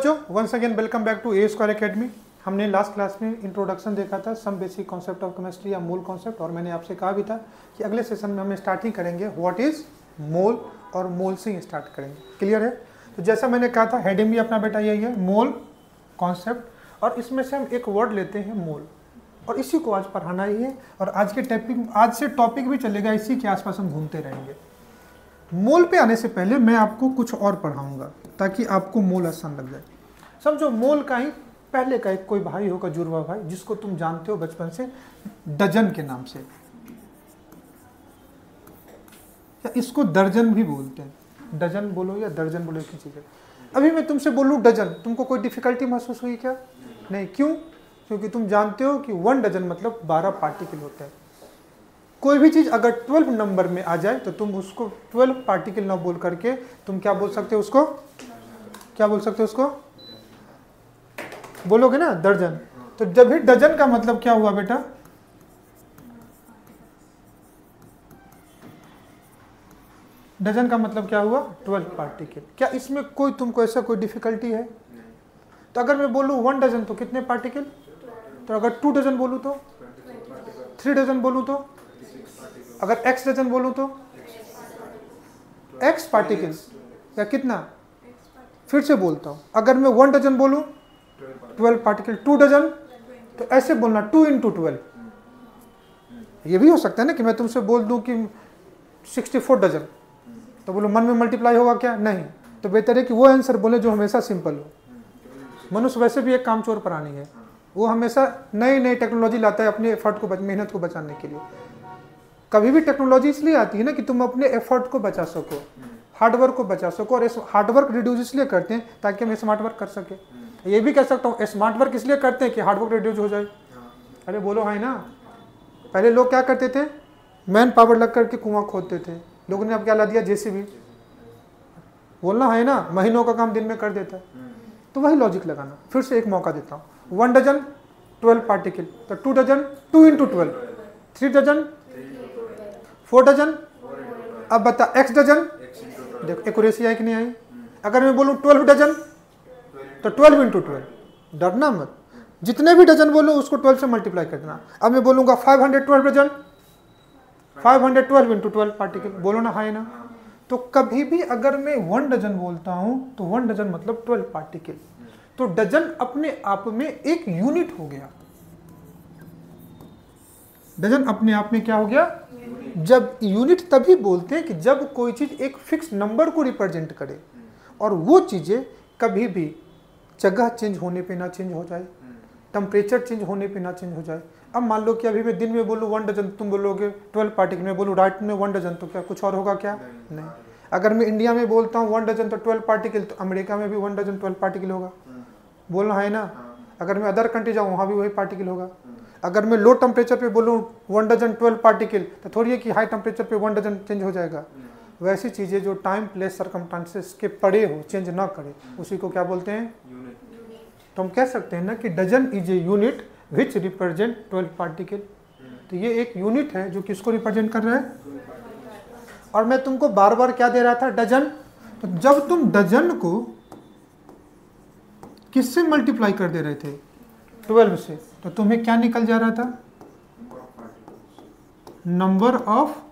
बच्चों once again welcome back to A square academy. हमने last class में introduction देखा था, some basic concept of chemistry या मोल कॉन्सेप्ट, और मैंने आपसे कहा भी था कि अगले सेशन में हम स्टार्ट ही करेंगे व्हाट इज मोल, और मोल से ही स्टार्ट करेंगे। क्लियर है? तो जैसा मैंने कहा था, हेडिंग भी अपना बेटा यही है, मोल कॉन्सेप्ट, और इसमें से हम एक वर्ड लेते हैं मोल, और इसी को आज पढ़ाना ही है। और आज से टॉपिक भी चलेगा, इसी के आसपास हम घूमते रहेंगे। मोल पे आने से पहले मैं आपको कुछ और पढ़ाऊंगा ताकि आपको मोल आसान लग जाए। समझो मोल का ही पहले का एक कोई भाई होगा, जुड़वा भाई, जिसको तुम जानते हो बचपन से डजन के नाम से, या इसको दर्जन भी बोलते हैं। डजन बोलो या दर्जन बोलो, एक ही चीज है। अभी मैं तुमसे बोलूं डजन, तुमको कोई डिफिकल्टी महसूस हुई क्या? नहीं। क्यों? क्योंकि तुम जानते हो कि 1 डजन मतलब 12 पार्टिकल होते हैं। कोई भी चीज अगर 12 नंबर में आ जाए तो तुम उसको 12 पार्टिकल ना बोल करके तुम क्या बोल सकते हो उसको? क्या बोल सकते हो उसको? बोलोगे ना दर्जन। तो जब भी डजन का मतलब क्या हुआ बेटा? डजन का मतलब क्या हुआ? 12 पार्टिकल। क्या इसमें कोई तुमको ऐसा कोई डिफिकल्टी है? तो अगर मैं बोलूं 1 डजन तो कितने पार्टिकल? तो अगर 2 डजन बोलूं तो? 3 डजन बोलूं तो? अगर x डजन बोलूं तो? x पार्टिकल्स, या कितना? फिर से बोलता हूं, अगर मैं 1 डजन बोलूं 12 पार्टिकल, 2 डजन तो ऐसे बोलना 2 × 12। ये भी हो सकता है ना कि मैं तुमसे बोल दूं कि 64 डजन, तो बोलो मन में मल्टीप्लाई होगा क्या? नहीं। तो बेहतर है कि वो आंसर बोले जो हमेशा सिंपल हो। मनुष्य वैसे भी एक कामचोर प्राणी है, वो हमेशा नई नई टेक्नोलॉजी लाता है अपने एफर्ट को, मेहनत को बचाने के लिए। कभी भी टेक्नोलॉजी इसलिए आती है ना कि तुम अपने एफर्ट को बचा सको, हार्डवर्क को बचा सको, और हार्डवर्क रिड्यूस इसलिए करते हैं ताकि हम स्मार्ट वर्क कर सके। ये भी कह सकता हूँ स्मार्ट वर्क इसलिए करते हैं कि हार्डवर्क रिड्यूस हो जाए। अरे बोलो है ना। पहले लोग क्या करते थे? मैन पावर लग करके कुआं खोदते थे, लोगों ने अब क्या ला दिया? जेसीबी। बोलना है ना, महीनों का काम दिन में कर देता है। तो वही लॉजिक लगाना। फिर से एक मौका देता हूँ, 1 डजन 12 पार्टिकल, तो 2 डजन 2 × 12, 3 डजन 4 डजन। अब बता x डजन, देखो एक्यूरेसी आई कि नहीं आई? अगर मैं बोलूं 12 डजन तो 12 × 12। डरना मत, जितने भी डजन बोलो उसको 12 से मल्टीप्लाई कर देना। अब मैं बोलूंगा 512 डजन, 512 × 12 पार्टिकल। बोलो ना हाय ना। तो कभी भी अगर मैं 1 डजन बोलता हूं तो 1 डजन मतलब 12 पार्टिकल। तो डजन अपने आप में एक यूनिट हो गया। डजन अपने आप में क्या हो गया? जब यूनिट तभी बोलते हैं कि जब कोई चीज एक फिक्स नंबर को रिप्रेजेंट करे, और वो चीजें कभी भी जगह चेंज होने पे ना चेंज हो जाए, टेम्परेचर चेंज होने पे ना चेंज हो जाए। अब मान लो कि अभी मैं दिन में बोलूँ 1 डजन, तुम बोलोगे 12 पार्टिकल, में बोलूँ रात में 1 डजन, तो क्या कुछ और होगा क्या? नहीं। अगर मैं इंडिया में बोलता हूँ 1 डजन तो 12 पार्टिकल, तो अमेरिका में भी 1 डजन 12 पार्टिकल होगा। बोलना है ना। अगर मैं अदर कंट्री जाऊँ वहाँ भी वही पार्टिकल होगा। अगर मैं लो टेम्परेचर पे बोलूँ 1 डजन 12 पार्टिकल, तो थोड़ी है कि हाई टेम्परेचर पे 1 डजन चेंज हो जाएगा। वैसी चीज़ें जो टाइम प्लेस सर्कमस्टांसेस के पड़े हो, चेंज ना करे, उसी को क्या बोलते हैं? तो हम कह सकते हैं ना कि dozen is a unit which represent 12 particle. तो ये एक यूनिट है जो किसको रिप्रेजेंट कर रहा है? और मैं तुमको बार बार क्या दे रहा था? डजन। तो जब तुम डजन को किससे मल्टीप्लाई कर दे रहे थे? 12 से, तो तुम्हें क्या निकल जा रहा था? Number of.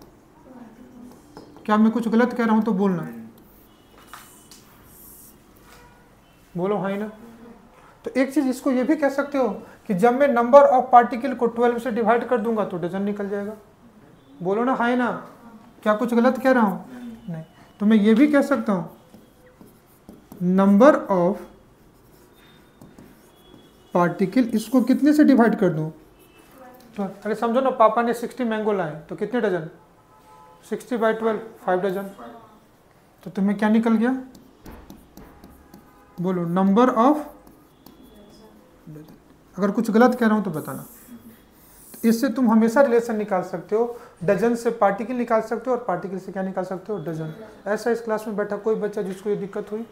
क्या मैं कुछ गलत कह रहा हूं तो बोलना, बोलो है ना। तो एक चीज इसको ये भी कह सकते हो कि जब मैं नंबर ऑफ पार्टिकल को 12 से डिवाइड कर दूंगा तो डजन निकल जाएगा। बोलो ना है ना। क्या कुछ गलत कह रहा हूं? नहीं। तो मैं ये भी कह सकता हूं नंबर ऑफ पार्टिकल, इसको कितने से डिवाइड कर दूं? तो अरे समझो ना, पापा ने 60 मैंगो लाए तो कितने डजन? 60/12, 5 डजन। तो तुम्हें क्या निकल गया? बोलो नंबर ऑफ। अगर कुछ गलत कह रहा हूं तो बताना। इससे तुम हमेशा रिलेशन निकाल सकते हो, डजन से पार्टिकल निकाल सकते हो, और पार्टिकल से क्या निकाल सकते हो? डजन। ऐसा इस क्लास में बैठा कोई बच्चा जिसको ये दिक्कत हुई?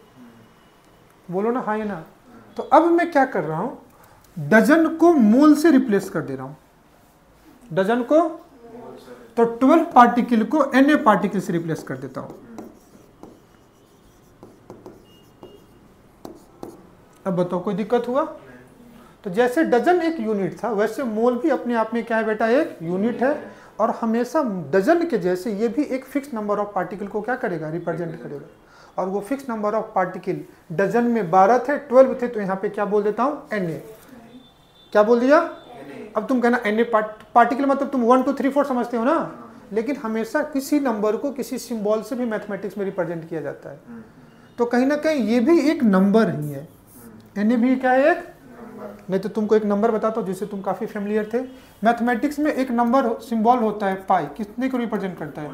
बोलो ना हाँ या ना। तो अब मैं क्या कर रहा हूं? डजन को मोल से रिप्लेस कर दे रहा हूं। डजन को तो 12 पार्टिकल को Na पार्टिकल से रिप्लेस कर देता हूं। अब बताओ कोई दिक्कत हुआ? तो जैसे डजन एक यूनिट था, वैसे मोल भी अपने आप में क्या है बेटा, एक यूनिट है। और हमेशा डजन के जैसे ये भी एक फिक्स नंबर ऑफ पार्टिकल को क्या करेगा, रिप्रेजेंट करेगा। और वो fix number of particle dozen में 12 थे, 12 थे, तो यहाँ पे क्या बोल देता हूँ, Na। क्या बोल दिया? अब तुम कहना Na पार्टिकल मतलब तुम 1 2 3 4 समझते हो ना, लेकिन हमेशा किसी नंबर को किसी सिंबल से भी मैथमेटिक्स में रिप्रेजेंट किया जाता है। तो कहीं ना कहीं ये भी एक नंबर ही है। Na भी क्या है, एक। नहीं तो तुमको एक नंबर बताता हूँ जिससे तुम काफी फेमिलियर थे। मैथमेटिक्स में एक नंबर सिंबल होता है पाई, कितने को रिप्रेजेंट करता है?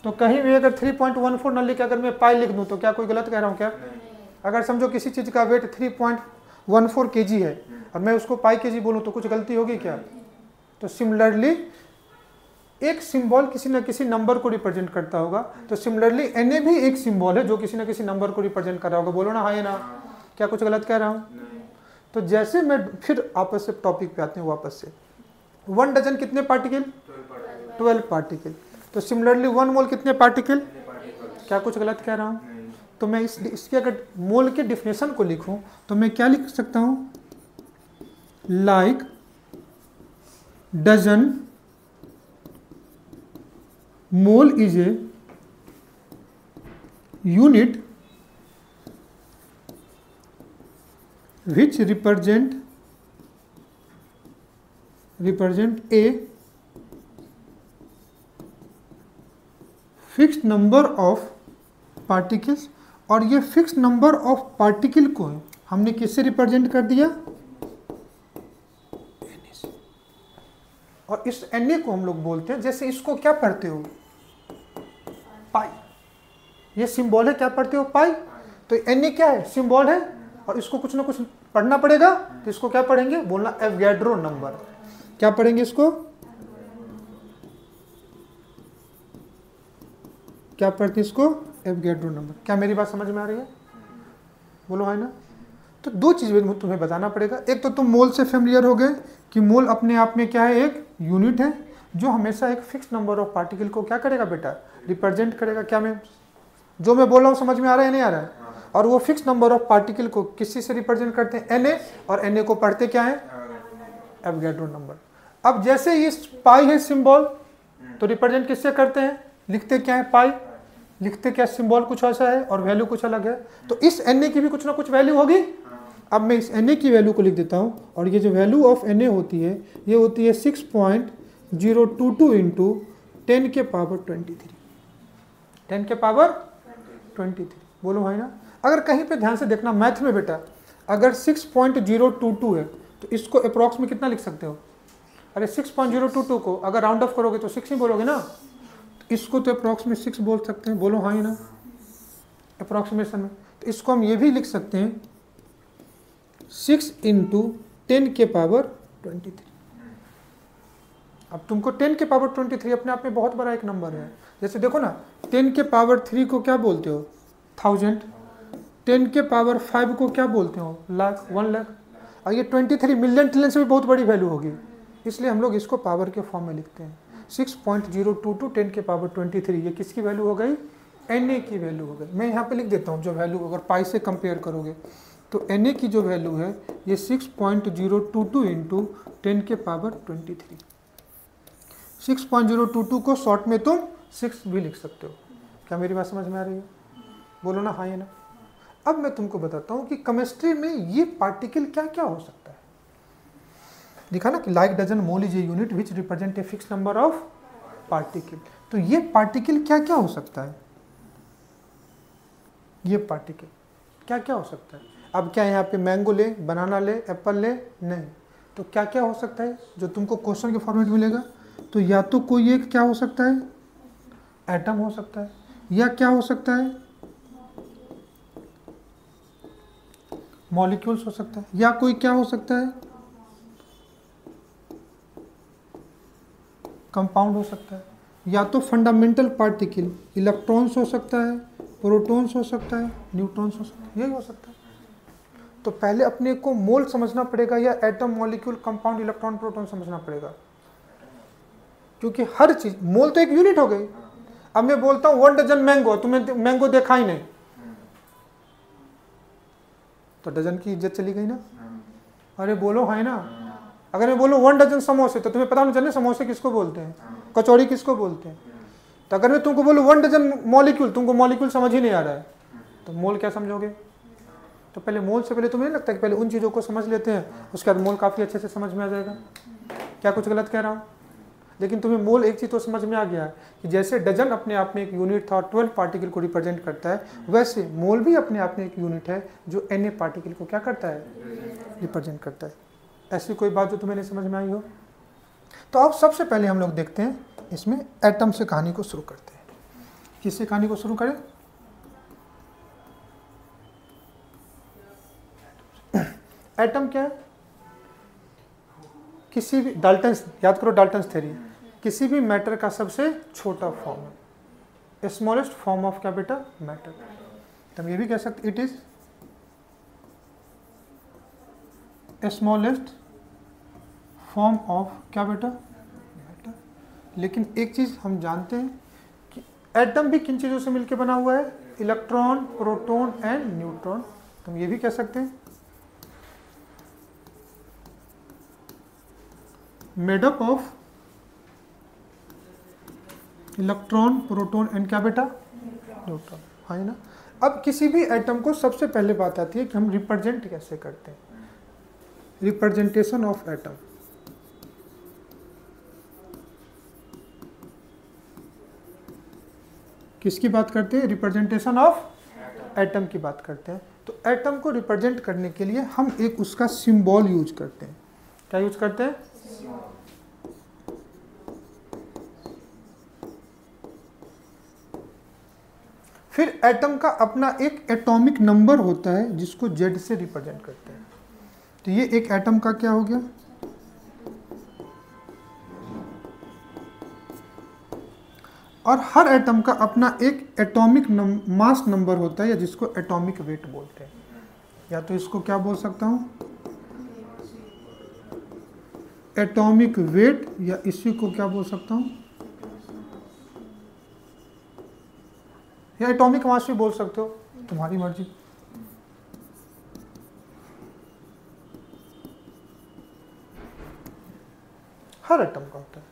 तो कहीं भी अगर 3.14 न लिख अगर मैं पाई लिख दूं तो क्या कोई गलत कह रहा हूँ क्या? अगर समझो किसी चीज का वेट 3.14 kg है और मैं उसको पाई kg बोलूँ तो कुछ गलती होगी क्या? तो सिमिलरली एक सिंबल किसी न किसी नंबर को रिप्रेजेंट करता होगा। तो सिमिलरली Na भी एक सिंबल है जो किसी न किसी नंबर को रिप्रेजेंट कर रहा होगा। बोलो ना हाँ या ना? क्या कुछ गलत कह रहा हूँ? तो जैसे मैं फिर आपस से टॉपिक पे आते हैं वापस से। 1 डजन कितने पार्टिकल? 12 पार्टिकल। तो सिमिलरली 1 मोल कितने पार्टिकल? क्या कुछ गलत कह रहा हूँ? तो मैं इसके अगर मोल के डिफिनेशन को लिखूं तो मैं क्या लिख सकता हूँ, like dozen mole is a unit which represent a fixed number of particles। और ये फिक्स नंबर ऑफ पार्टिकल को हमने किससे रिप्रेजेंट कर दिया, और इस Na को हम लोग बोलते हैं, जैसे इसको क्या पढ़ते हो, पाई। ये सिंबल है, क्या पढ़ते हो, पाई। तो Na क्या है, सिंबल है, और इसको कुछ ना कुछ पढ़ना पड़ेगा। तो इसको क्या पढ़ेंगे, बोलना एवोगाड्रो नंबर। क्या पढ़ेंगे इसको, क्या पढ़ते इसको, एवोगाड्रो नंबर। क्या मेरी बात समझ में आ रही है? बोलो है ना? तो 2 चीज़ें तुम्हें बताना पड़ेगा। एक तो तुम मोल से फेमिलियर हो गए कि मोल अपने आप में क्या है, एक यूनिट है जो हमेशा एक फिक्स नंबर ऑफ पार्टिकल को क्या करेगा बेटा, रिप्रेजेंट करेगा। क्या मैं जो मैं बोल रहा हूँ समझ में आ रहा है नहीं आ रहा है? और वो फिक्स नंबर ऑफ पार्टिकल को किसी से रिप्रेजेंट करते हैं, Na, और Na को पढ़ते क्या है, एवोगाड्रो नंबर। अब जैसे ये पाई है सिंबल, तो रिप्रेजेंट किससे करते हैं, लिखते क्या है, पाई। लिखते क्या, सिंबल कुछ ऐसा है और वैल्यू कुछ अलग है। तो इस Na की भी कुछ ना कुछ वैल्यू होगी। अब मैं इस Na की वैल्यू को लिख देता हूँ, और ये जो वैल्यू ऑफ Na होती है, ये होती है 6.022 इंटू 10 के पावर 23। 10 के पावर 23। बोलो भाई ना? अगर कहीं पे ध्यान से देखना मैथ में बेटा, अगर 6.022 है तो इसको अप्रॉक्स में कितना लिख सकते हो? अरे 6.022 को अगर राउंड ऑफ करोगे तो 6 ही बोलोगे ना। तो इसको तो अप्रॉक्स में 6 बोल सकते हैं। बोलो हाँ ही ना? अप्रॉक्सीमेशन में तो इसको हम ये भी लिख सकते हैं 6 इंटू 10 के पावर 23। अब तुमको 10 के पावर 23 अपने आप में बहुत बड़ा एक नंबर है। जैसे देखो ना, 10 के पावर 3 को क्या बोलते हो, 1000। 10 के पावर 5 को क्या बोलते हो, लाख, 1 लाख। और ये 23 मिलियन ट्रिलियन से भी बहुत बड़ी वैल्यू होगी, इसलिए हम लोग इसको पावर के फॉर्म में लिखते हैं। 6.022 10 के पावर 23, ये किसकी वैल्यू हो गई, Na की वैल्यू हो गई। मैं यहाँ पे लिख देता हूँ जो वैल्यू, अगर पाई से कंपेयर करोगे तो Na की जो वैल्यू है ये 6.022 इंटू 10 के पावर 23। 6.022 को शॉर्ट में तुम 6 भी लिख सकते हो। क्या मेरी बात समझ में आ रही है? बोलो ना हाँ या ना? अब मैं तुमको बताता हूँ कि केमिस्ट्री में ये पार्टिकल क्या क्या हो सकता है। दिखा ना कि like dozen mole is a unit which represent a fix number of particle. तो ये पार्टिकल क्या क्या हो सकता है, ये पार्टिकल क्या क्या हो सकता है। अब क्या यहाँ पे मैंगो ले, बनाना ले, एप्पल ले, नहीं। तो क्या क्या हो सकता है जो तुमको क्वेश्चन के फॉर्मेट मिलेगा। तो या तो कोई एक क्या हो सकता है, एटम हो सकता है, या क्या हो सकता है, मॉलिक्यूल्स हो सकता है, या कोई क्या हो सकता है, कंपाउंड हो सकता है, या तो फंडामेंटल पार्टिकल इलेक्ट्रॉन्स हो सकता है, प्रोटॉन्स हो सकता है, न्यूट्रॉन्स हो सकता है, यही हो सकता है। तो पहले अपने को मोल समझना पड़ेगा या atom, molecule, compound, electron, proton समझना पड़ेगा, क्योंकि हर चीज, मोल तो एक यूनिट हो गई। अब मैं बोलता हूँ 1 डजन मैंगो, तुम्हें मैंगो देखा ही नहीं, तो डजन की इज्जत चली गई ना। अरे बोलो है ना। अगर मैं बोलूँ 1 डजन समोसे तो तुम्हें पता नहीं चले समोसे किसको बोलते हैं, कचौड़ी किसको बोलते हैं। तो अगर मैं तुमको बोलूँ 1 डजन मॉलिक्यूल, तुमको मॉलिक्यूल समझ ही नहीं आ रहा है तो मोल क्या समझोगे। तो पहले मोल से पहले तुम्हें नहीं लगता कि पहले उन चीज़ों को समझ लेते हैं, उसके बाद मोल काफ़ी अच्छे से समझ में आ जाएगा। क्या कुछ गलत कह रहा हूँ? लेकिन तुम्हें मोल एक चीज़ तो समझ में आ गया है कि जैसे डजन अपने आप में एक यूनिट था और 12 पार्टिकल को रिप्रेजेंट करता है, वैसे मोल भी अपने आप में एक यूनिट है जो Na पार्टिकल को क्या करता है, रिप्रेजेंट करता है। ऐसी कोई बात जो तुम्हें नहीं समझ में आई हो। तो अब सबसे पहले हम लोग देखते हैं इसमें एटम से कहानी को शुरू करते हैं। किससे कहानी को शुरू करें? एटम क्या है? किसी भी डाल्टन्स, याद करो डाल्टन्स थ्योरी, किसी भी मैटर का सबसे छोटा फॉर्म है, स्मॉलेस्ट फॉर्म ऑफ क्या बेटा, मैटर। तो हम ये भी कह सकते it is smallest form of क्या बेटा, मैटर। लेकिन एक चीज हम जानते हैं कि एटम भी किन चीजों से मिलकर बना हुआ है, इलेक्ट्रॉन, प्रोटॉन एंड न्यूट्रॉन। तो हम ये भी कह सकते हैं made up of electron, proton and क्या बेटा, न्यूट्रॉन, है ना। अब किसी भी एटम को सबसे पहले बात आती है कि हम रिप्रेजेंट कैसे करते हैं, रिप्रेजेंटेशन ऑफ एटम। किसकी बात करते हैं, रिप्रेजेंटेशन ऑफ एटम की बात करते हैं। तो एटम को रिप्रेजेंट करने के लिए हम एक उसका सिंबल यूज करते हैं। क्या यूज करते हैं, फिर एटम का अपना एक एटॉमिक नंबर होता है जिसको Z से रिप्रेजेंट करते हैं। तो ये एक एटम का क्या हो गया, और हर एटम का अपना एक एटॉमिक मास नंबर होता है या जिसको एटॉमिक वेट बोलते हैं। या तो इसको क्या बोल सकता हूं, एटॉमिक वेट, या इसी को क्या बोल सकता हूं, या एटॉमिक मास भी बोल सकते हो, तुम्हारी मर्जी। हर एटम का होता है,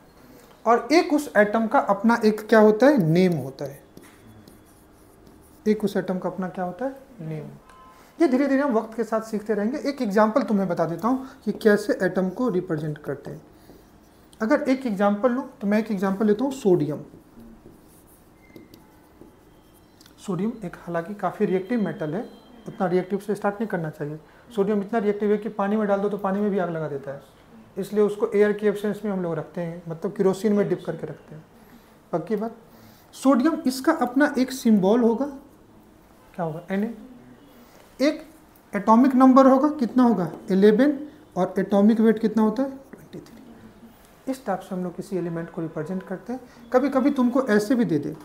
और एक उस एटम का अपना एक क्या होता है, नेम होता है। एक उस एटम का अपना क्या होता है, नेम होता है। ये धीरे धीरे हम वक्त के साथ सीखते रहेंगे। एक एग्जांपल तुम्हें बता देता हूं कि कैसे एटम को रिप्रेजेंट करते हैं। अगर एक एग्जांपल लूं तो मैं एक एग्जांपल लेता हूं, सोडियम। सोडियम एक हालांकि काफ़ी रिएक्टिव मेटल है, उतना रिएक्टिव से स्टार्ट नहीं करना चाहिए। सोडियम इतना रिएक्टिव है कि पानी में डाल दो तो पानी में भी आग लगा देता है, इसलिए उसको एयर की एब्सेंस में हम लोग रखते हैं, मतलब केरोसिन में डिप करके रखते हैं। पक्की बात। सोडियम, इसका अपना एक सिंबल होगा, क्या होगा, Na। एक एटॉमिक नंबर होगा, कितना होगा, 11, और एटॉमिक वेट कितना होता है, 23। इस टाइप से हम लोग किसी एलिमेंट को रिप्रेजेंट करते हैं। कभी कभी तुमको ऐसे भी दे दे,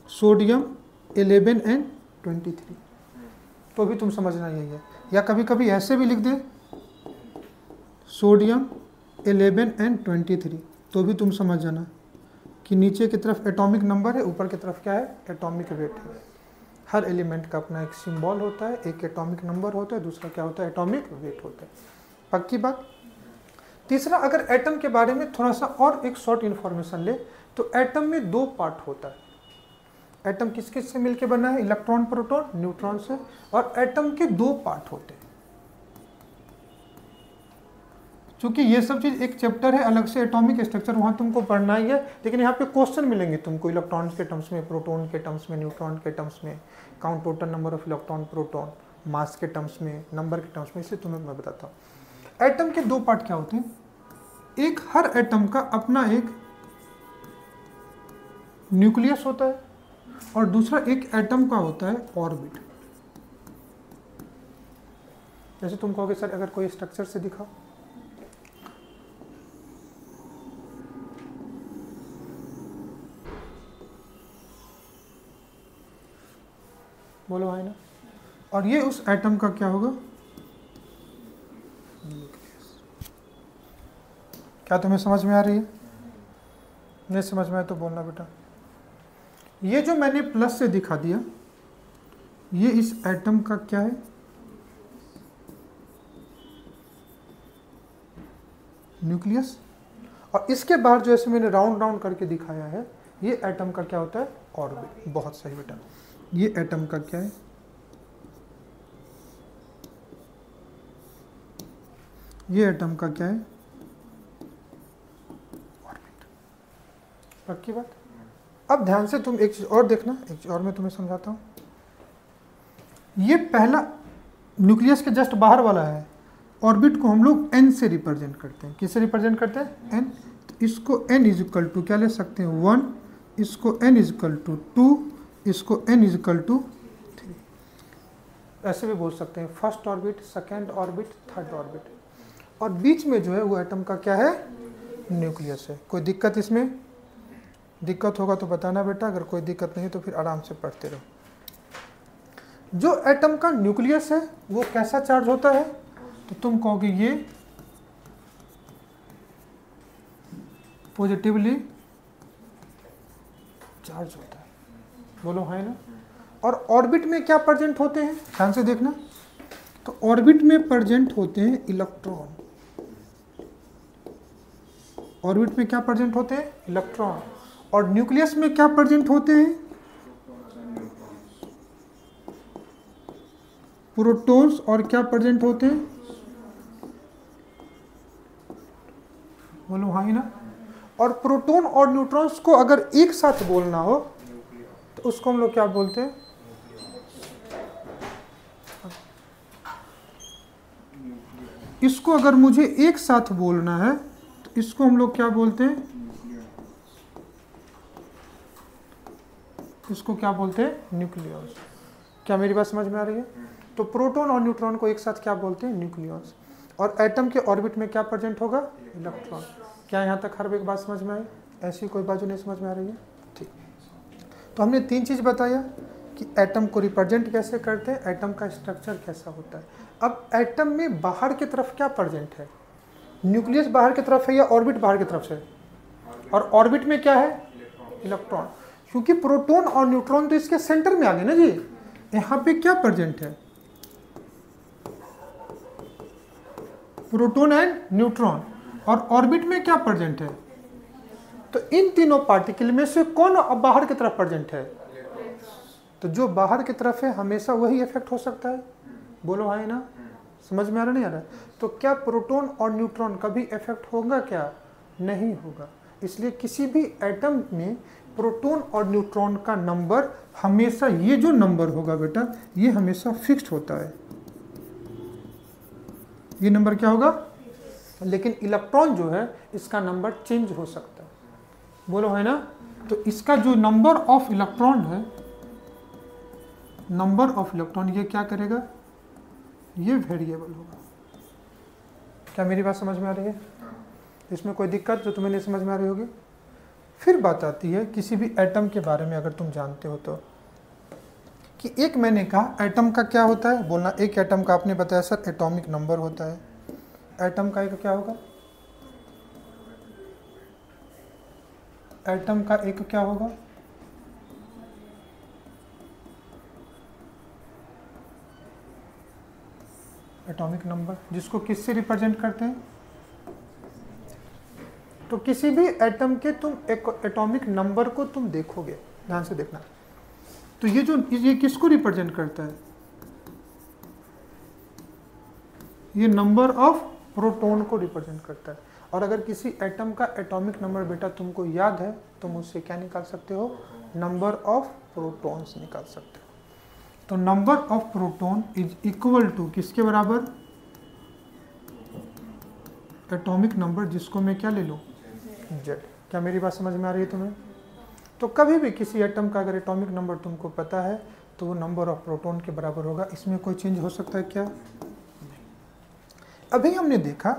सोडियम 11 एंड 23, तो भी तुम समझना यही है। या कभी कभी ऐसे भी लिख दे, सोडियम 11 एंड 23, तो भी तुम समझ जाना कि नीचे की तरफ एटॉमिक नंबर है, ऊपर की तरफ क्या है, एटॉमिक वेट है। हर एलिमेंट का अपना एक सिंबल होता है, एक एटॉमिक नंबर होता है, दूसरा क्या होता है, एटॉमिक वेट होता है। पक्की बात। तीसरा, अगर एटम के बारे में थोड़ा सा और एक शॉर्ट इन्फॉर्मेशन ले तो एटम में 2 पार्ट होता है। एटम किस किस से मिलकर बना है, इलेक्ट्रॉन, प्रोटॉन, न्यूट्रॉन से। और एटम के 2 पार्ट होते हैं। क्योंकि ये सब चीज एक चैप्टर है अलग से, एटॉमिक स्ट्रक्चर वहां तुमको पढ़ना ही है, लेकिन यहाँ पे क्वेश्चन मिलेंगे तुमको इलेक्ट्रॉन्स के टर्म्स में, प्रोटॉन के टर्म्स में, न्यूट्रॉन के टर्म्स में, count total number of electron, proton, mass के टर्म्स में, नंबर के टर्म्स में। इसलिए तुम्हें मैं बताता हूँ एटम के 2 पार्ट क्या होते हैं। एक, हर एटम का अपना एक न्यूक्लियस होता है, और दूसरा एक एटम का होता है ऑर्बिट। जैसे तुम कहोगे सर अगर कोई स्ट्रक्चर से दिखाओ, बोलो है ना। और ये उस एटम का क्या होगा, क्या तुम्हें समझ में आ रही है? नहीं समझ में आए तो बोलना बेटा। ये जो मैंने प्लस से दिखा दिया, ये इस एटम का क्या है, न्यूक्लियस, और इसके बाहर जो ऐसे मैंने राउंड राउंड करके दिखाया है, ये एटम का क्या होता है? ऑर्बिट। बहुत सही बेटा, ये एटम का क्या है? ये एटम का क्या है? ऑर्बिट। पक्की बात। अब ध्यान से तुम एक चीज और देखना, एक चीज और मैं तुम्हें समझाता हूं। ये पहला न्यूक्लियस के जस्ट बाहर वाला है, ऑर्बिट को हम लोग n से रिप्रेजेंट करते हैं। किससे रिप्रेजेंट करते हैं? n। तो इसको n इज इक्वल टू क्या ले सकते हैं? 1, इसको n इज इक्वल टू 2, इसको n इज इक्वल टू 3। ऐसे भी बोल सकते हैं, first orbit, second orbit, third orbit. और बीच में जो है वो एटम का क्या है? न्यूक्लियस है। कोई दिक्कत इसमें? दिक्कत होगा तो बताना बेटा, अगर कोई दिक्कत नहीं तो फिर आराम से पढ़ते रहो। जो एटम का न्यूक्लियस है वो कैसा चार्ज होता है? तो तुम कहोगे ये पॉजिटिवली चार्ज होता है। बोलो हाँ ना। और ऑर्बिट में क्या प्रेजेंट होते हैं? ध्यान से देखना। तो ऑर्बिट में प्रेजेंट होते हैं इलेक्ट्रॉन। ऑर्बिट में क्या प्रेजेंट होते हैं? इलेक्ट्रॉन। और न्यूक्लियस में क्या प्रेजेंट होते हैं? प्रोटॉन्स। और क्या प्रेजेंट होते हैं? बोलो हाँ ही ना। और प्रोटॉन और न्यूट्रॉन्स को अगर एक साथ बोलना हो तो उसको हम लोग क्या बोलते हैं? इसको अगर मुझे एक साथ बोलना है तो इसको हम लोग क्या बोलते हैं? इसको क्या बोलते हैं? न्यूक्लियस। क्या मेरी बात समझ में आ रही है? तो प्रोटॉन और न्यूट्रॉन को एक साथ क्या बोलते हैं? न्यूक्लियस। और एटम के ऑर्बिट में क्या प्रेजेंट होगा? इलेक्ट्रॉन। क्या यहाँ तक हर एक बात समझ में आई? ऐसी कोई बात जो नहीं समझ में आ रही है? ठीक। तो हमने 3 चीज़ बताया कि एटम को रिप्रेजेंट कैसे करते हैं, एटम का स्ट्रक्चर कैसा होता है। अब एटम में बाहर की तरफ क्या प्रेजेंट है? न्यूक्लियस बाहर की तरफ है या ऑर्बिट बाहर की तरफ से? और ऑर्बिट में क्या है? इलेक्ट्रॉन। क्योंकि प्रोटॉन और न्यूट्रॉन तो इसके सेंटर में आ गए ना जी। यहाँ पे क्या प्रेजेंट है? Proton and neutron. और ऑर्बिट में क्या प्रेजेंट है? तो इन तीनों पार्टिकल में से कौन बाहर की तरफ प्रेजेंट है? तो जो बाहर की तरफ है हमेशा वही इफेक्ट हो सकता है। बोलो हाँ ना। समझ में आ रहा नहीं आ रहा? तो क्या प्रोटॉन और न्यूट्रॉन कभी इफेक्ट होगा? क्या नहीं होगा। इसलिए किसी भी एटम में प्रोटॉन और न्यूट्रॉन का नंबर हमेशा, ये जो नंबर होगा बेटा, ये हमेशा फिक्स्ड होता है। ये नंबर क्या होगा? लेकिन इलेक्ट्रॉन जो है इसका नंबर चेंज हो सकता है। बोलो है ना। तो इसका जो नंबर ऑफ इलेक्ट्रॉन है, नंबर ऑफ इलेक्ट्रॉन, ये क्या करेगा? ये वेरिएबल होगा। क्या मेरी बात समझ में आ रही है? इसमें कोई दिक्कत जो तुम्हें नहीं समझ में आ रही होगी? फिर बात आती है किसी भी एटम के बारे में अगर तुम जानते हो तो, कि एक मैंने कहा एटम का क्या होता है? बोलना। एक एटम का आपने बताया सर एटॉमिक नंबर होता है। एटम का एक क्या होगा? एटम का एक क्या होगा? एटॉमिक नंबर, जिसको किससे रिप्रेजेंट करते हैं? तो किसी भी एटम के तुम एक एटॉमिक नंबर को तुम देखोगे, ध्यान से देखना। तो ये किसको रिप्रेजेंट करता है? ये नंबर ऑफ प्रोटॉन को रिप्रेजेंट करता है। और अगर किसी एटम का एटॉमिक नंबर बेटा तुमको याद है, तुम उससे क्या निकाल सकते हो? नंबर ऑफ प्रोटॉन्स निकाल सकते हो। तो number of proton is equal to किसके बराबर? एटॉमिक नंबर, जिसको मैं क्या ले लूँ? Z। क्या मेरी बात समझ में आ रही है तुम्हें? तो कभी भी किसी एटम का अगर एटॉमिक नंबर तुमको पता है तो वो नंबर ऑफ प्रोटॉन के बराबर होगा। इसमें कोई चेंज हो सकता है क्या? नहीं। अभी हमने देखा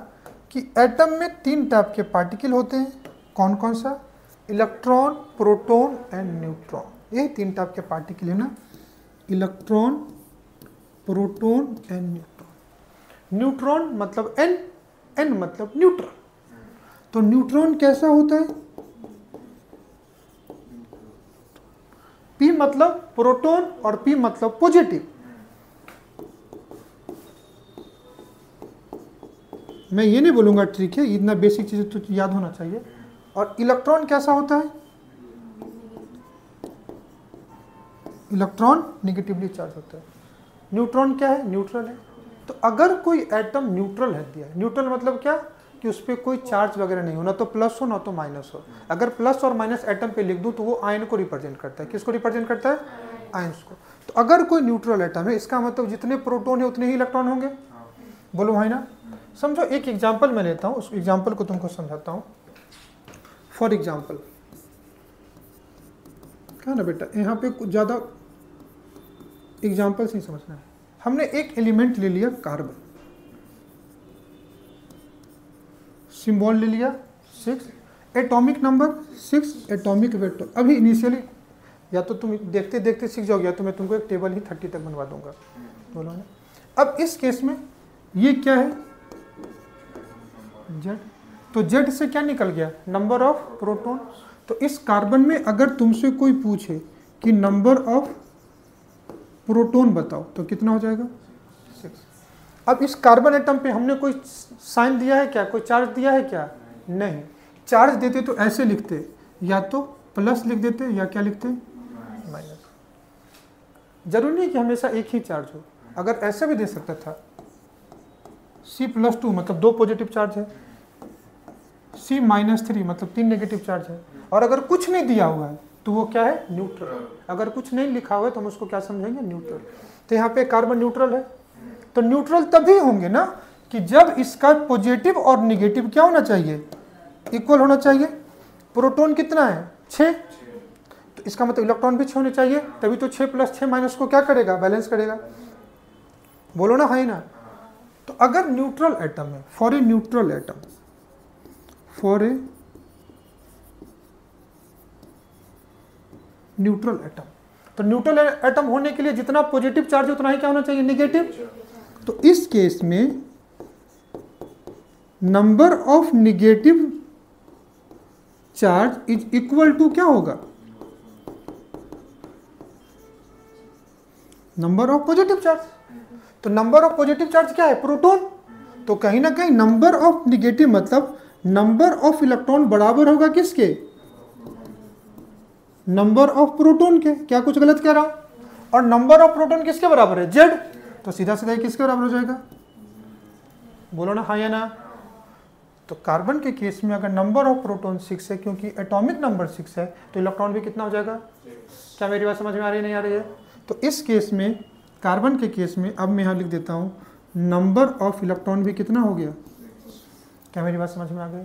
कि एटम में 3 टाइप के पार्टिकल होते हैं। कौन कौन सा? Electron, proton and neutron. ये 3 टाइप के पार्टिकल है ना, electron, proton and neutron. Neutron मतलब एन, एन मतलब न्यूट्रल। तो न्यूट्रॉन कैसा होता है? P मतलब प्रोटॉन और P मतलब पॉजिटिव। मैं ये नहीं बोलूँगा ट्रिक है, इतना बेसिक चीज़ तो याद होना चाहिए। और इलेक्ट्रॉन कैसा होता है? इलेक्ट्रॉन निगेटिवली चार्ज होता है। न्यूट्रॉन क्या है? न्यूट्रल है। तो अगर कोई एटम न्यूट्रल है दिया, न्यूट्रल मतलब क्या कि उस पर कोई चार्ज वगैरह नहीं हो, ना तो प्लस हो ना तो माइनस हो। अगर प्लस और माइनस एटम पे लिख दूं तो वो आयन को रिप्रेजेंट करता है। किसको रिप्रेजेंट करता है? आयंस को। तो अगर कोई न्यूट्रल एटम है, इसका मतलब जितने प्रोटॉन है उतने ही इलेक्ट्रॉन होंगे। बोलो भाई ना। समझो, एक एग्जाम्पल मैं लेता हूँ, उस एग्जाम्पल को तुमको समझाता हूँ। फॉर एग्जाम्पल क्या ना बेटा, यहाँ पे कुछ ज़्यादा एग्जाम्पल से ही समझना है। हमने एक एलिमेंट ले लिया कार्बन, सिंबल ले लिया 6, एटॉमिक नंबर 6, एटॉमिक वेट। अभी इनिशियली या तो तुम देखते देखते सीख जाओगे, या तो मैं तुमको एक टेबल ही 30 तक बनवा दूंगा। बोलो ना। अब इस केस में ये क्या है? जेड। तो जेड से क्या निकल गया? Number of proton. तो इस कार्बन में अगर तुमसे कोई पूछे कि नंबर ऑफ प्रोटॉन बताओ तो कितना हो जाएगा? 6। अब इस कार्बन एटम पे हमने कोई साइन दिया है क्या? कोई चार्ज दिया है क्या? नहीं। चार्ज देते तो ऐसे लिखते, या तो प्लस लिख देते या क्या लिखते? माइनस। जरूरी नहीं कि हमेशा एक ही चार्ज हो, अगर ऐसे भी दे सकता था C+2 मतलब 2 पॉजिटिव चार्ज है, C-3 मतलब 3 नेगेटिव चार्ज है। और अगर कुछ नहीं दिया हुआ है तो वो क्या है? न्यूट्रल। अगर कुछ नहीं लिखा हुआ है तो हम उसको क्या समझेंगे? न्यूट्रल। तो यहाँ पे कार्बन न्यूट्रल है। तो न्यूट्रल तभी होंगे ना कि जब इसका पॉजिटिव और नेगेटिव क्या होना चाहिए? इक्वल होना चाहिए। प्रोटॉन कितना है? 6। तो इसका मतलब इलेक्ट्रॉन भी 6 होने चाहिए, तभी तो 6 + 6 माइनस को क्या करेगा? बैलेंस करेगा। बोलो ना, है ना। तो अगर न्यूट्रल एटम है, for a neutral atom, for a neutral atom, तो न्यूट्रल एटम होने के लिए जितना पॉजिटिव चार्ज उतना ही क्या होना चाहिए? नेगेटिव। तो इस केस में number of negative charge is equal to क्या होगा? Number of positive charge. तो नंबर ऑफ पॉजिटिव चार्ज क्या है? प्रोटॉन। तो कहीं ना कहीं नंबर ऑफ नेगेटिव मतलब नंबर ऑफ इलेक्ट्रॉन बराबर होगा किसके? नंबर ऑफ प्रोटॉन के। क्या कुछ गलत कह रहा हूं? और नंबर ऑफ प्रोटॉन किसके बराबर है? जेड। तो सीधा सीधा किसके बराबर हो जाएगा? बोलो ना, हाँ या ना। तो कार्बन के केस में अगर नंबर ऑफ प्रोटॉन 6 है, क्योंकि एटॉमिक नंबर 6 है, तो इलेक्ट्रॉन भी कितना हो जाएगा? क्या मेरी बात समझ में आ रही है? नहीं आ रही है? तो इस केस में, कार्बन के केस में, अब मैं यहाँ लिख देता हूँ नंबर ऑफ इलेक्ट्रॉन भी कितना हो गया? क्या मेरी बात समझ में आ गई?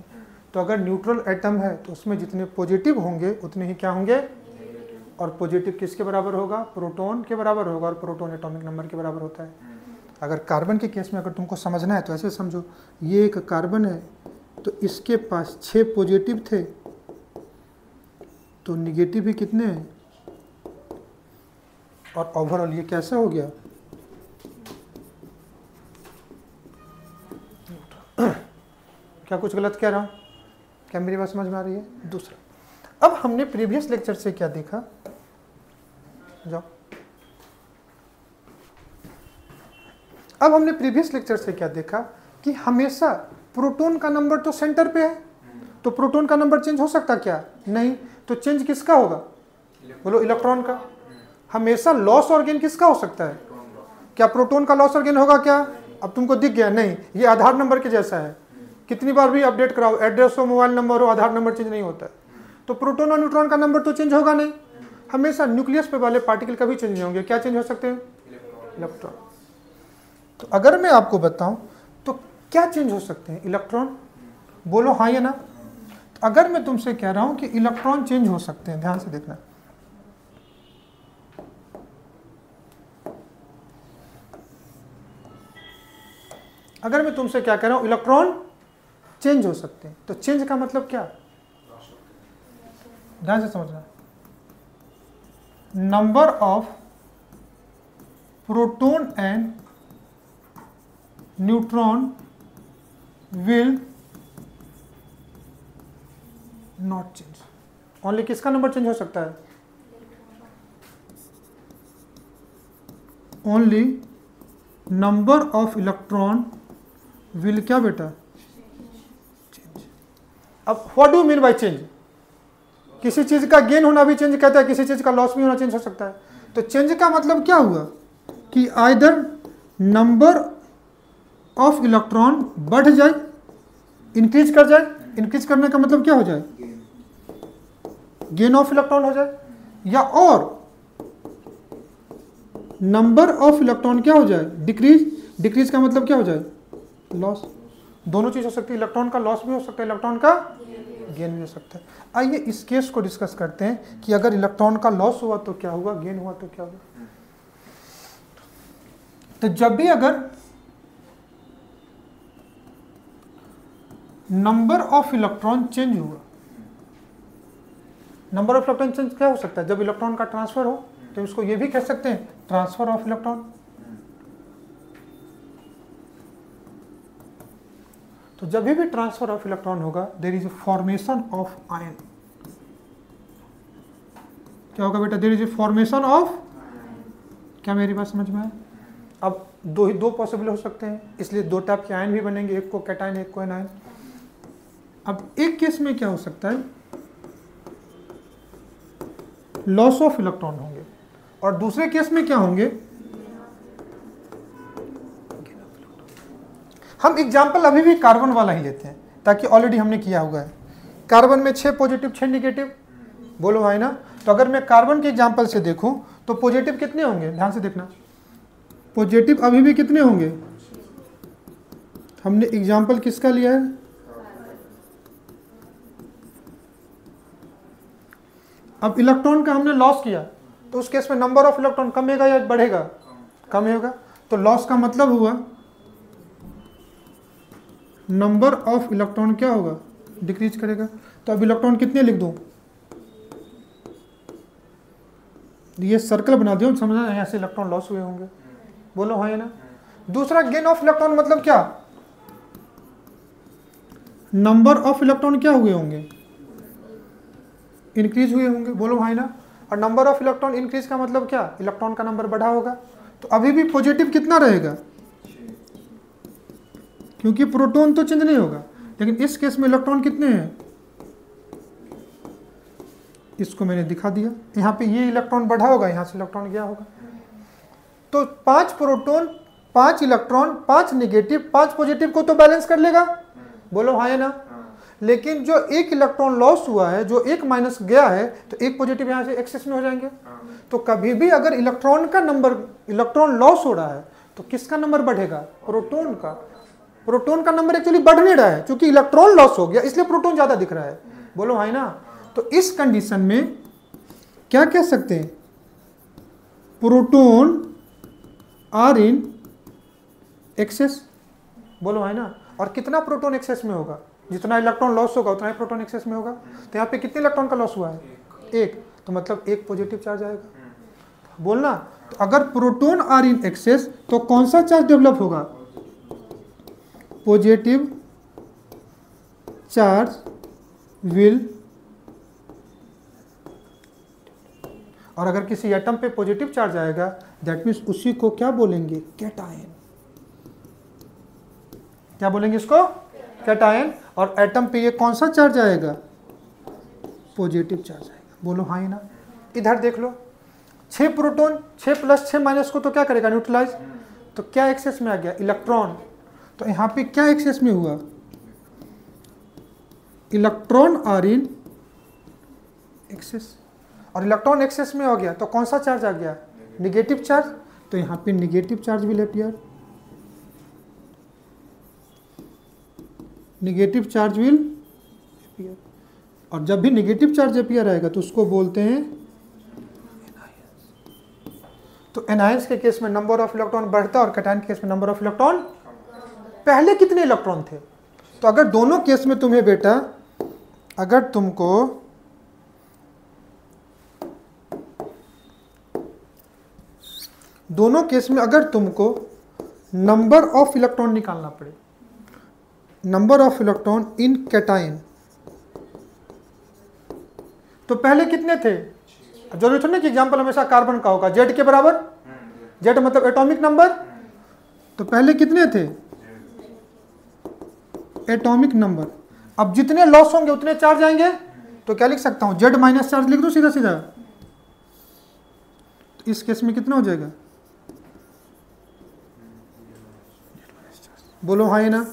तो अगर न्यूट्रल एटम है तो उसमें जितने पॉजिटिव होंगे उतने ही क्या होंगे? और पॉजिटिव किसके बराबर होगा? प्रोटॉन के बराबर होगा, और प्रोटॉन एटॉमिक नंबर के बराबर होता है। अगर कार्बन के केस में अगर तुमको समझना है तो ऐसे समझो, ये एक कार्बन है, तो इसके पास 6 पॉजिटिव थे, तो निगेटिव भी कितने हैं? और ओवरऑल ये कैसा हो गया? क्या कुछ गलत कह रहा हूं? क्या मेरी बात समझ में आ रही है? दूसरा, अब हमने प्रीवियस लेक्चर से क्या देखा? जाओ। अब हमने प्रीवियस लेक्चर से क्या देखा कि हमेशा प्रोटॉन का नंबर तो सेंटर पे है, तो प्रोटॉन का नंबर चेंज हो सकता क्या? नहीं। तो चेंज किसका होगा? बोलो, इलेक्ट्रॉन का। हमेशा लॉस और गेन किसका हो सकता है? क्या प्रोटॉन का लॉस और गेन होगा क्या? अब तुमको दिख गया? नहीं। ये आधार नंबर के जैसा है, कितनी बार भी अपडेट कराओ, एड्रेस हो, मोबाइल नंबर हो, आधार नंबर चेंज नहीं होता है। तो प्रोटॉन और न्यूट्रॉन का नंबर तो चेंज होगा नहीं। हमेशा न्यूक्लियस पे वाले पार्टिकल कभी चेंज नहीं होंगे। क्या चेंज हो सकते हैं? इलेक्ट्रॉन। तो अगर मैं आपको बताऊं तो क्या चेंज हो सकते हैं? इलेक्ट्रॉन। बोलो हाँ या ना। तो अगर मैं तुमसे कह रहा हूं कि इलेक्ट्रॉन चेंज हो सकते हैं, ध्यान से देखना, अगर मैं तुमसे क्या कह रहा हूं? इलेक्ट्रॉन चेंज हो सकते हैं, तो चेंज का मतलब क्या? ध्यान से समझना। Number of proton and neutron will not change. Only किसका नंबर चेंज हो सकता है? Only number of electron will क्या बेटा? अब what do mean by change? किसी चीज का गेन होना भी चेंज कहता है, किसी चीज का लॉस भी होना चेंज हो सकता है। तो चेंज का मतलब क्या हुआ कि आइदर नंबर ऑफ इलेक्ट्रॉन बढ़ जाए, इंक्रीज कर जाए, इंक्रीज करने का मतलब क्या हो जाए, गेन ऑफ इलेक्ट्रॉन हो जाए, या और नंबर ऑफ इलेक्ट्रॉन क्या हो जाए, डिक्रीज, डिक्रीज का मतलब क्या हो जाए, लॉस। दोनों चीज हो सकती है, इलेक्ट्रॉन का लॉस भी हो सकता है, इलेक्ट्रॉन का गेन भी हो सकता है। आइए इस केस को डिस्कस करते हैं कि अगर इलेक्ट्रॉन का लॉस हुआ तो क्या हुआ, गेन हुआ तो क्या हुआ। तो जब भी अगर नंबर ऑफ इलेक्ट्रॉन चेंज हुआ, नंबर ऑफ इलेक्ट्रॉन चेंज क्या हो सकता है, जब इलेक्ट्रॉन का ट्रांसफर हो, तो इसको ये भी कह सकते हैं ट्रांसफर ऑफ इलेक्ट्रॉन। तो जब भी ट्रांसफर ऑफ इलेक्ट्रॉन होगा, there is a formation of ion. क्या होगा बेटा, there is a formation of, क्या मेरी बात समझ में आया? अब दो पॉसिबल हो सकते हैं, इसलिए दो टाइप के आयन भी बनेंगे, एक को कैटायन, एक को एनायन। अब एक केस में क्या हो सकता है, लॉस ऑफ इलेक्ट्रॉन होंगे, और दूसरे केस में क्या होंगे, हम एग्जाम्पल अभी भी कार्बन वाला ही लेते हैं ताकि ऑलरेडी हमने किया हुआ है। कार्बन में 6 पॉजिटिव 6 निगेटिव, बोलो भाई ना। तो अगर मैं कार्बन के एग्जाम्पल से देखूं तो पॉजिटिव कितने होंगे, ध्यान से देखना, पॉजिटिव अभी भी कितने होंगे, हमने एग्जाम्पल किसका लिया है, अब इलेक्ट्रॉन का हमने लॉस किया, तो उस केस में नंबर ऑफ इलेक्ट्रॉन कमेगा या बढ़ेगा, कम होगा। तो लॉस का मतलब हुआ नंबर ऑफ इलेक्ट्रॉन क्या होगा, डिक्रीज करेगा। तो अब इलेक्ट्रॉन कितने लिख दूं, ये सर्कल बना दिया, समझना, यहाँ से इलेक्ट्रॉन लॉस हुए होंगे, बोलो हाँ ना। दूसरा गेन ऑफ इलेक्ट्रॉन मतलब क्या, नंबर ऑफ इलेक्ट्रॉन क्या हुए होंगे, इंक्रीज हुए होंगे, बोलो भाई ना। और नंबर ऑफ इलेक्ट्रॉन इंक्रीज का मतलब क्या, इलेक्ट्रॉन का नंबर बढ़ा होगा। तो अभी भी पॉजिटिव कितना रहेगा, क्योंकि प्रोटॉन तो चेंज नहीं होगा, लेकिन इस केस में इलेक्ट्रॉन कितने हैं, इसको मैंने दिखा दिया, यहाँ पे ये इलेक्ट्रॉन बढ़ा होगा, यहाँ से इलेक्ट्रॉन गया होगा। तो 5 प्रोटॉन 5 इलेक्ट्रॉन 5 निगेटिव 5 पॉजिटिव को तो बैलेंस कर लेगा, बोलो हाँ ना। लेकिन जो एक इलेक्ट्रॉन लॉस हुआ है, जो एक माइनस गया है, तो एक पॉजिटिव यहाँ से एक्सेस में हो जाएंगे। तो कभी भी अगर इलेक्ट्रॉन का नंबर, इलेक्ट्रॉन लॉस हो रहा है, तो किसका नंबर बढ़ेगा, प्रोटॉन का। प्रोटॉन का नंबर एक्चुअली बढ़ नहीं रहा है, क्योंकि इलेक्ट्रॉन लॉस हो गया, इसलिए प्रोटॉन ज्यादा दिख रहा है, बोलो हाँ ना। तो इस कंडीशन में क्या कह सकते हैं, प्रोटॉन आर इन एक्सेस, बोलो है ना। और कितना प्रोटॉन एक्सेस में होगा, जितना इलेक्ट्रॉन लॉस होगा उतना ही प्रोटॉन एक्सेस में होगा। तो यहाँ पे कितने इलेक्ट्रॉन का लॉस हुआ है, एक, तो मतलब एक पॉजिटिव चार्ज आएगा, बोलना। तो अगर प्रोटॉन आर इन एक्सेस तो कौन सा चार्ज डेवलप होगा, पॉजिटिव चार्ज विल, और अगर किसी एटम पे पॉजिटिव चार्ज आएगा, दैट मीन्स उसी को क्या बोलेंगे, कैटायन। क्या बोलेंगे इसको, कैटायन। और एटम पे ये कौन सा चार्ज आएगा, पॉजिटिव चार्ज आएगा, बोलो हाँ ना। इधर देख लो, 6 प्रोटॉन 6 प्लस 6 माइनस को तो क्या करेगा, न्यूट्रलाइज। तो क्या एक्सेस में आ गया, इलेक्ट्रॉन। तो यहाँ पे क्या एक्सेस में हुआ, इलेक्ट्रॉन आर इन एक्सेस। और इलेक्ट्रॉन एक्सेस में हो गया तो कौन सा चार्ज आ गया, निगेटिव चार्ज। तो यहाँ पे negative charge will appear, negative charge will appear. और जब भी निगेटिव चार्ज अपीयर आएगा तो उसको बोलते हैं एनायंस। तो एनायंस के केस में नंबर ऑफ इलेक्ट्रॉन बढ़ता है और कैटायन के केस में नंबर ऑफ इलेक्ट्रॉन। पहले कितने इलेक्ट्रॉन थे, तो अगर दोनों केस में तुम्हें बेटा, अगर तुमको दोनों केस में अगर तुमको नंबर ऑफ इलेक्ट्रॉन निकालना पड़े, number of electron in cation, तो पहले कितने थे, जरूरी थोड़ा कि एग्जांपल हमेशा कार्बन का होगा, जेड के बराबर, जेड मतलब एटॉमिक नंबर। तो पहले कितने थे, एटॉमिक नंबर। अब जितने लॉस होंगे उतने चार्ज आएंगे, तो क्या लिख सकता हूं, जेड माइनस चार्ज लिख दो सीधा सीधा। तो इस केस में कितना हो जाएगा, बोलो हाँ या ना।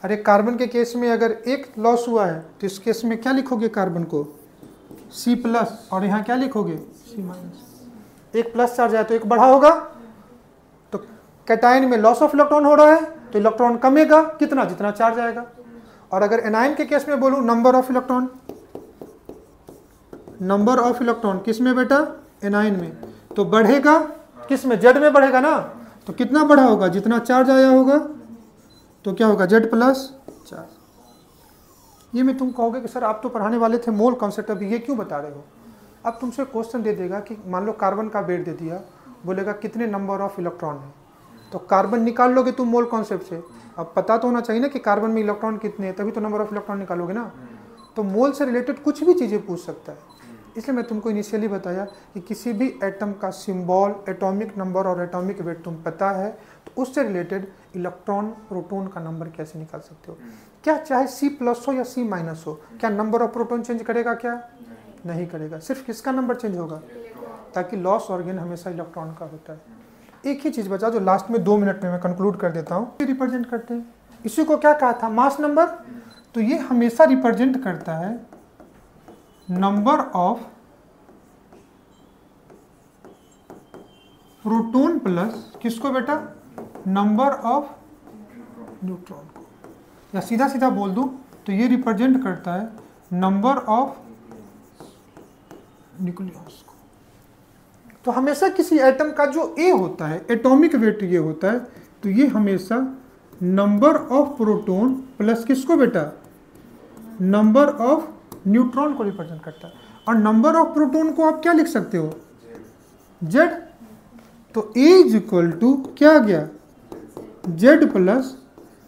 अरे कार्बन के केस में अगर एक लॉस हुआ है तो इस केस में क्या लिखोगे, कार्बन को C प्लस, और यहाँ क्या लिखोगे C माइनस। एक प्लस चार्ज है तो एक बढ़ा होगा, तो कैटायन में लॉस ऑफ इलेक्ट्रॉन हो रहा है तो इलेक्ट्रॉन कमेगा कितना, जितना चार्ज आएगा। और अगर एनायन के केस में बोलूं, number of electron, number of electron किस में बेटा, एनायन में, तो बढ़ेगा किस में, जेड में बढ़ेगा ना, तो कितना बढ़ा होगा, जितना चार्ज आया होगा, तो क्या होगा, जेड प्लस चार्ज। ये मैं तुम कहोगे कि सर आप तो पढ़ाने वाले थे मोल कॉन्सेप्ट, अभी ये क्यों बता रहे हो। अब तुमसे क्वेश्चन दे देगा कि मान लो कार्बन का वेट दे दिया, बोलेगा कितने नंबर ऑफ इलेक्ट्रॉन है, तो कार्बन निकाल लोगे तुम मोल कॉन्सेप्ट से। अब पता तो होना चाहिए ना कि कार्बन में इलेक्ट्रॉन कितने हैं, तभी तो नंबर ऑफ इलेक्ट्रॉन निकालोगे ना। तो मोल से रिलेटेड कुछ भी चीज़ें पूछ सकता है, इसलिए मैं तुमको इनिशियली बताया कि किसी भी एटम का सिंबल, एटॉमिक नंबर और एटॉमिक वेट तुम पता है तो उससे रिलेटेड इलेक्ट्रॉन प्रोटॉन का नंबर कैसे निकाल सकते हो। क्या चाहे C प्लस हो या C माइनस हो, क्या नंबर ऑफ प्रोटॉन चेंज करेगा, क्या नहीं करेगा, सिर्फ किसका नंबर चेंज होगा, ताकि लॉस और गेन हमेशा इलेक्ट्रॉन का होता है। एक ही चीज बचा जो लास्ट में 2 मिनट में मैं कंक्लूड कर देता हूँ, रिप्रेजेंट करते हैं इसी को, क्या कहा था, मास नंबर। तो ये हमेशा रिप्रेजेंट करता है नंबर ऑफ प्रोटॉन प्लस किसको बेटा, नंबर ऑफ न्यूट्रॉन को, या सीधा सीधा बोल दूं तो ये रिप्रेजेंट करता है नंबर ऑफ न्यूक्लियस को। तो हमेशा किसी एटम का जो ए होता है, एटॉमिक वेट ये होता है, तो ये हमेशा नंबर ऑफ प्रोटॉन प्लस किसको बेटा, नंबर ऑफ न्यूट्रॉन को रिप्रेजेंट करता है। और नंबर ऑफ प्रोटॉन को आप क्या लिख सकते हो, जेड। तो ए इज इक्वल टू क्या आ गया, Z plus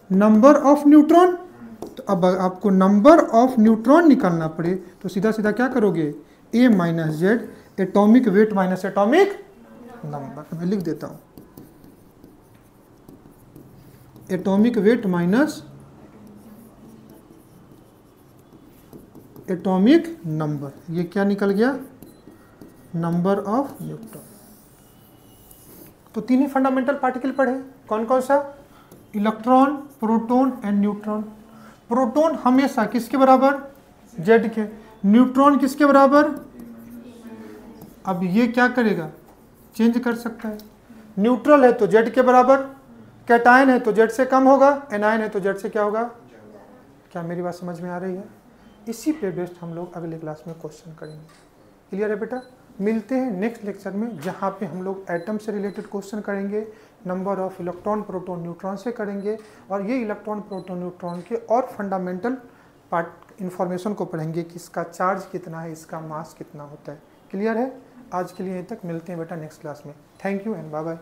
number of neutron. तो अब आपको नंबर ऑफ न्यूट्रॉन निकालना पड़े तो सीधा सीधा क्या करोगे, A minus Z, atomic weight minus atomic number. मैं लिख देता हूं, atomic weight minus atomic number, ये क्या निकल गया, नंबर ऑफ न्यूट्रॉन। तो 3 ही फंडामेंटल पार्टिकल पढ़े, कौन कौन सा, electron, proton and neutron. Proton हमेशा किसके बराबर, जेड के, न्यूट्रॉन किसके बराबर, अब ये क्या करेगा, चेंज कर सकता है, न्यूट्रल है तो जेड के बराबर, कैटायन है तो जेड से कम होगा, एनायन है तो जेड से क्या होगा। क्या मेरी बात समझ में आ रही है। इसी पे बेस्ड हम लोग अगले क्लास में क्वेश्चन करेंगे। क्लियर है बेटा। मिलते हैं नेक्स्ट लेक्चर में जहाँ पे हम लोग एटम से रिलेटेड क्वेश्चन करेंगे, number of electron proton neutron से करेंगे, और ये इलेक्ट्रॉन प्रोटॉन न्यूट्रॉन के और फंडामेंटल पार्ट इन्फॉर्मेशन को पढ़ेंगे कि इसका चार्ज कितना है, इसका मास कितना होता है। क्लियर है। आज के लिए यहीं तक, मिलते हैं बेटा नेक्स्ट क्लास में। Thank you and bye bye.